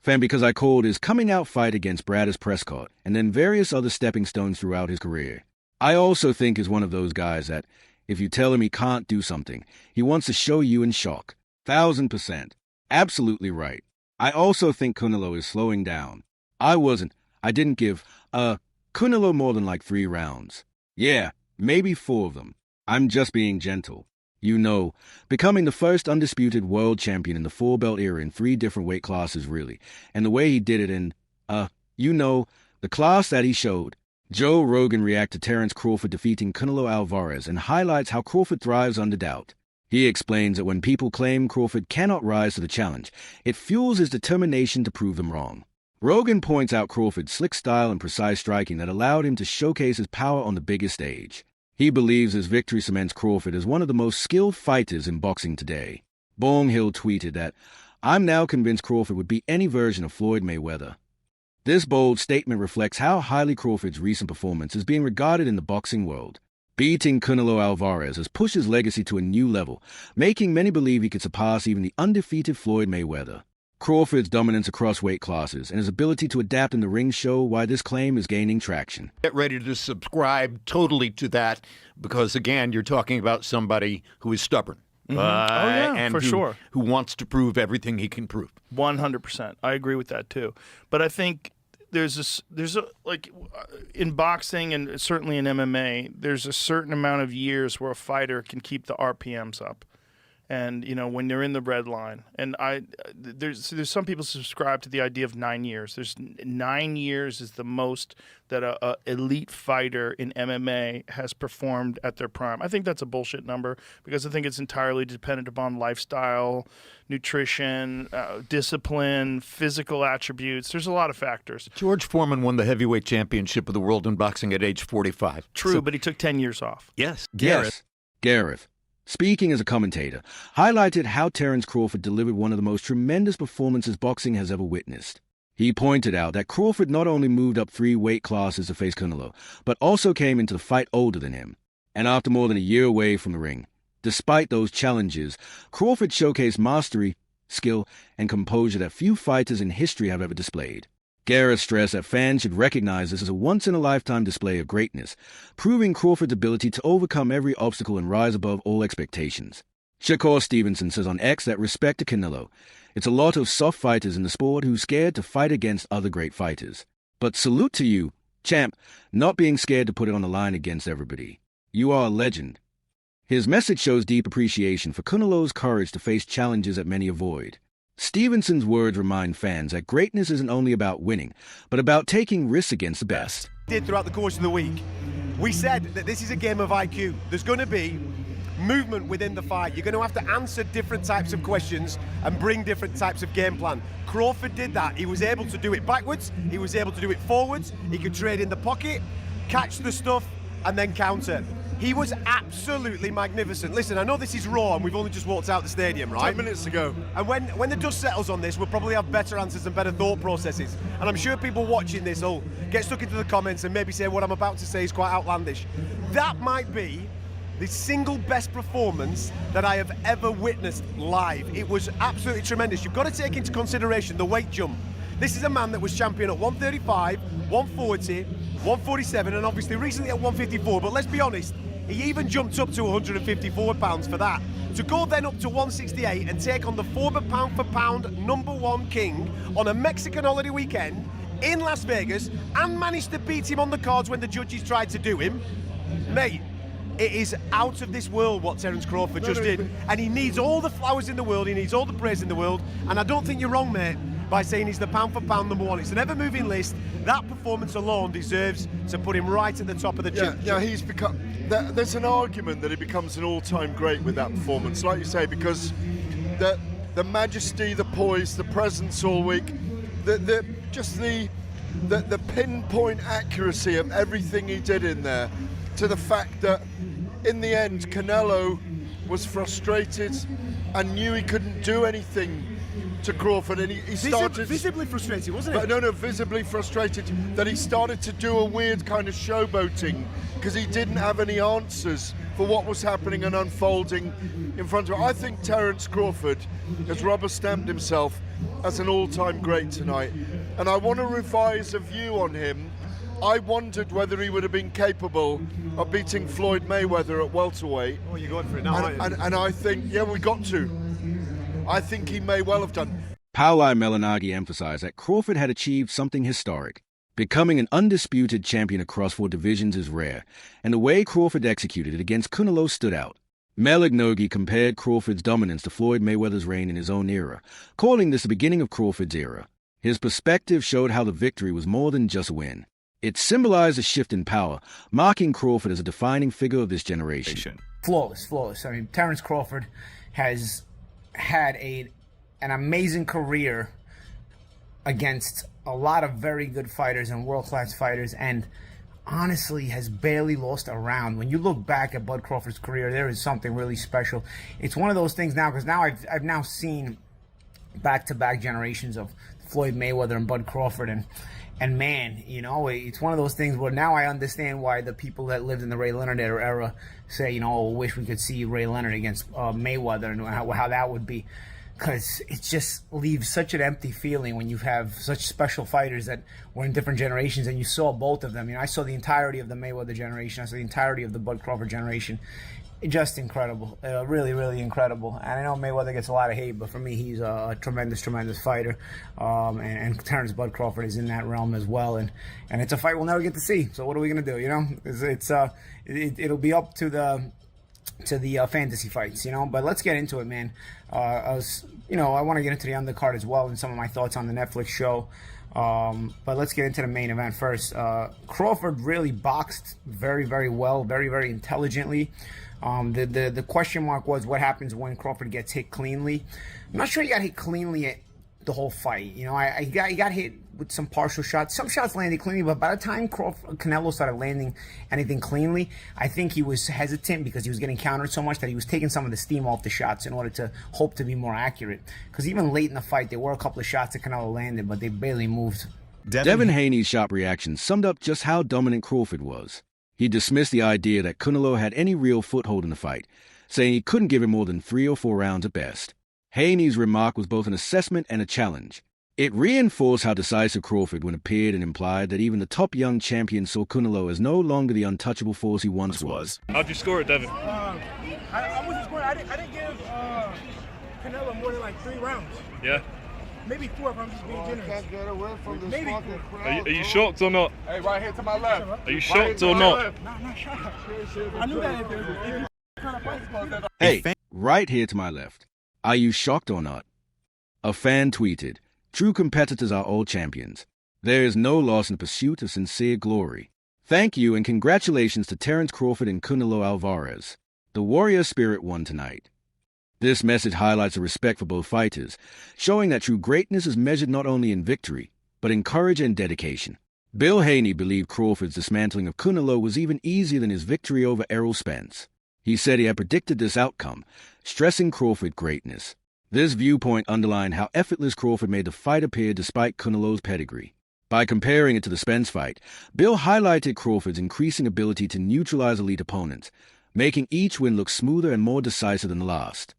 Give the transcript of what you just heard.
Fan, because I called his coming-out fight against Bradis Prescott and then various other stepping stones throughout his career. I also think is one of those guys that, if you tell him he can't do something, he wants to show you in shock. 1,000%. Absolutely right. I also think Canelo is slowing down. I didn't give, Canelo more than like 3 rounds. Yeah, maybe 4 of them. I'm just being gentle. You know, becoming the first undisputed world champion in the 4-belt era in 3 different weight classes really, and the way he did it in, the class that he showed. Joe Rogan reacted to Terence Crawford defeating Canelo Alvarez and highlights how Crawford thrives under doubt. He explains that when people claim Crawford cannot rise to the challenge, it fuels his determination to prove them wrong. Rogan points out Crawford's slick style and precise striking that allowed him to showcase his power on the biggest stage. He believes his victory cements Crawford as one of the most skilled fighters in boxing today. Bong Hill tweeted that, "I'm now convinced Crawford would beat any version of Floyd Mayweather." This bold statement reflects how highly Crawford's recent performance is being regarded in the boxing world. Beating Canelo Alvarez has pushed his legacy to a new level, making many believe he could surpass even the undefeated Floyd Mayweather. Crawford's dominance across weight classes and his ability to adapt in the ring show why this claim is gaining traction. Get ready to subscribe totally to that because, again, you're talking about somebody who is stubborn. And who wants to prove everything he can prove. 100%. I agree with that too. But I think in boxing and certainly in MMA, there's a certain amount of years where a fighter can keep the RPMs up. And, when they're in the red line. And there's some people subscribe to the idea of 9 years. 9 years is the most that a elite fighter in MMA has performed at their prime. I think that's a bullshit number because I think it's entirely dependent upon lifestyle, nutrition, discipline, physical attributes. There's a lot of factors. George Foreman won the heavyweight championship of the world in boxing at age 45. True, but he took 10 years off. Yes. Gareth, speaking as a commentator, highlighted how Terence Crawford delivered one of the most tremendous performances boxing has ever witnessed. He pointed out that Crawford not only moved up 3 weight classes to face Canelo, but also came into the fight older than him. And after more than a year away from the ring, despite those challenges, Crawford showcased mastery, skill, and composure that few fighters in history have ever displayed. Gareth stressed that fans should recognize this as a once-in-a-lifetime display of greatness, proving Crawford's ability to overcome every obstacle and rise above all expectations. Shakur Stevenson says on X that respect to Canelo, "It's a lot of soft fighters in the sport who's scared to fight against other great fighters. But salute to you, champ, not being scared to put it on the line against everybody. You are a legend." His message shows deep appreciation for Canelo's courage to face challenges that many avoid. Stevenson's words remind fans that greatness isn't only about winning, but about taking risks against the best. Throughout the course of the week, we said that this is a game of IQ. There's going to be movement within the fight. You're going to have to answer different types of questions and bring different types of game plan. Crawford did that. He was able to do it backwards. He was able to do it forwards. He could trade in the pocket, catch the stuff, and then counter. He was absolutely magnificent. Listen, I know this is raw and we've only just walked out the stadium, right? 10 minutes ago. And when the dust settles on this, we'll probably have better answers and better thought processes. And I'm sure people watching this will get stuck into the comments and maybe say what I'm about to say is quite outlandish. That might be the single best performance that I have ever witnessed live. It was absolutely tremendous. You've got to take into consideration the weight jump. This is a man that was champion at 135, 140, 147, and obviously recently at 154. But let's be honest, he even jumped up to 154 pounds for that. To go then up to 168 and take on the former pound-for-pound #1 king on a Mexican holiday weekend in Las Vegas and managed to beat him on the cards when the judges tried to do him, mate, it is out of this world what Terence Crawford just did. And he needs all the flowers in the world, he needs all the praise in the world, and I don't think you're wrong, mate, by saying he's the pound-for-pound #1. It's an ever-moving list. That performance alone deserves to put him right at the top of the He's become. There's an argument that he becomes an all-time great with that performance, like you say, because the majesty, the poise, the presence all week, the pinpoint accuracy of everything he did in there, to the fact that in the end Canelo was frustrated and knew he couldn't do anything to Crawford, and he started visibly frustrated, wasn't it? No, visibly frustrated that he started to do a weird kind of showboating because he didn't have any answers for what was happening and unfolding in front of him. I think Terence Crawford has rubber-stamped himself as an all-time great tonight, and I want to revise a view on him. I wondered whether he would have been capable of beating Floyd Mayweather at welterweight. Oh, you're going for it now, aren't you? And I think, yeah, we got to. I think he may well have done. Paolo Malignaggi emphasized that Crawford had achieved something historic. Becoming an undisputed champion across 4 divisions is rare, and the way Crawford executed it against Canelo stood out. Malignaggi compared Crawford's dominance to Floyd Mayweather's reign in his own era, calling this the beginning of Crawford's era. His perspective showed how the victory was more than just a win. It symbolized a shift in power, marking Crawford as a defining figure of this generation. Flawless. I mean, Terence Crawford has had an amazing career against a lot of very good fighters and world-class fighters, and honestly has barely lost a round. When you look back at Bud Crawford's career, there is something really special. It's one of those things now, because now I've now seen back-to-back generations of Floyd Mayweather and Bud Crawford, and man, you know, it's one of those things where now I understand why the people that lived in the Ray Leonard era say, you know, wish we could see Ray Leonard against Mayweather, and how that would be. Because it just leaves such an empty feeling when you have such special fighters that were in different generations, and you saw both of them. You know, I saw the entirety of the Mayweather generation. I saw the entirety of the Bud Crawford generation. Just incredible. Really, really incredible. And I know Mayweather gets a lot of hate, but for me, he's a tremendous, tremendous fighter. And Terence Bud Crawford is in that realm as well. And it's a fight we'll never get to see. So what are we going to do, you know? It'll be up to the fantasy fights, you know. But let's get into it, man. I want to get into the undercard as well and some of my thoughts on the Netflix show. But let's get into the main event first. Crawford really boxed very, very well, very, very intelligently. The question mark was what happens when Crawford gets hit cleanly. I'm not sure he got hit cleanly the whole fight. You know, he got hit with some partial shots. Some shots landed cleanly, but by the time Canelo started landing anything cleanly, I think he was hesitant because he was getting countered so much that he was taking some of the steam off the shots in order to hope to be more accurate. Because even late in the fight, there were a couple of shots that Canelo landed, but they barely moved. Devin Haney's sharp reaction summed up just how dominant Crawford was. He dismissed the idea that Canelo had any real foothold in the fight, saying he couldn't give him more than 3 or 4 rounds at best. Haney's remark was both an assessment and a challenge. It reinforced how decisive Crawford would appeared and implied that even the top young champion saw Canelo as no longer the untouchable force he once was. How'd you score it, Devin? I wasn't scoring. I didn't give Canelo more than like 3 rounds. Yeah. Maybe 4 if I'm just being generous. Can't get away from this Maybe fucking crowd. Are you shocked or not? Hey, right here to my left. Are you shocked or not? No, I'm not shocked. I knew that if you kind of fight. Hey, right here to my left. Are you shocked or not? A fan tweeted, "True competitors are all champions. There is no loss in the pursuit of sincere glory. Thank you and congratulations to Terence Crawford and Canelo Alvarez. The warrior spirit won tonight." This message highlights a respect for both fighters, showing that true greatness is measured not only in victory, but in courage and dedication. Bill Haney believed Crawford's dismantling of Canelo was even easier than his victory over Errol Spence. He said he had predicted this outcome, stressing Crawford's greatness. This viewpoint underlined how effortless Crawford made the fight appear despite Canelo's pedigree. By comparing it to the Spence fight, Bill highlighted Crawford's increasing ability to neutralize elite opponents, making each win look smoother and more decisive than the last.